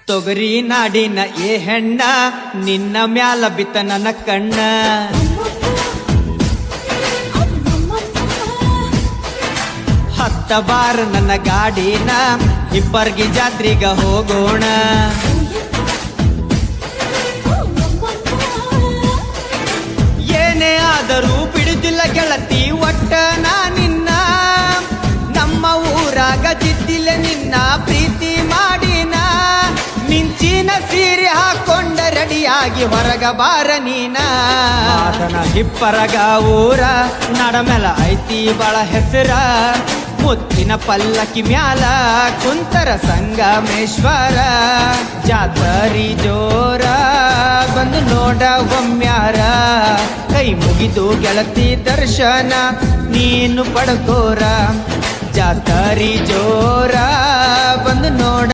ತೊಗರಿ ನಾಡಿನ ಏ ಹೆಣ್ಣ ನಿನ್ನ ಮ್ಯಾಲ ಬಿತ್ತ ನನ್ನ ಕಣ್ಣ ಹತ್ತ ಬಾರ ನನ್ನ ಗಾಡಿನ ಇಬ್ಬರ್ಗಿ ಜಾತ್ರಿಗ ಹೋಗೋಣ ಏನೇ ಆದರೂ ಬಿಡುದಿಲ್ಲ ಗೆಳತಿ ಒಟ್ಟ ನಾ ನಿನ್ನ ನಮ್ಮ ಊರಾಗ ಜಿದ್ದಿಲ್ಲ ನಿನ್ನ ಪ್ರೀತಿ ಮಾಡಿನ ಮಿಂಚಿನ ಸೀರೆ ಹಾಕೊಂಡ ರೆಡಿಯಾಗಿ ಹೊರಗ ಬಾರ ನೀನ ಅದನ ಹಿಪ್ಪರಗ ಊರ ನಡಮೆಲ ಐತಿ ಬಾಳ ಹೆಸರ ಮುತ್ತಿನ ಪಲ್ಲಕ್ಕಿ ಮ್ಯಾಲ ಕುಂತರ ಸಂಗಮೇಶ್ವರ ಜಾತರಿ ಜೋರ ಬಂದು ನೋಡ ಒಮ್ಮ್ಯಾರ ಕೈ ಮುಗಿದು ಗೆಳತಿ ದರ್ಶನ ನೀನು ಪಡ್ಕೋರ ಜಾತರಿ ಜೋರ ಬಂದು ನೋಡ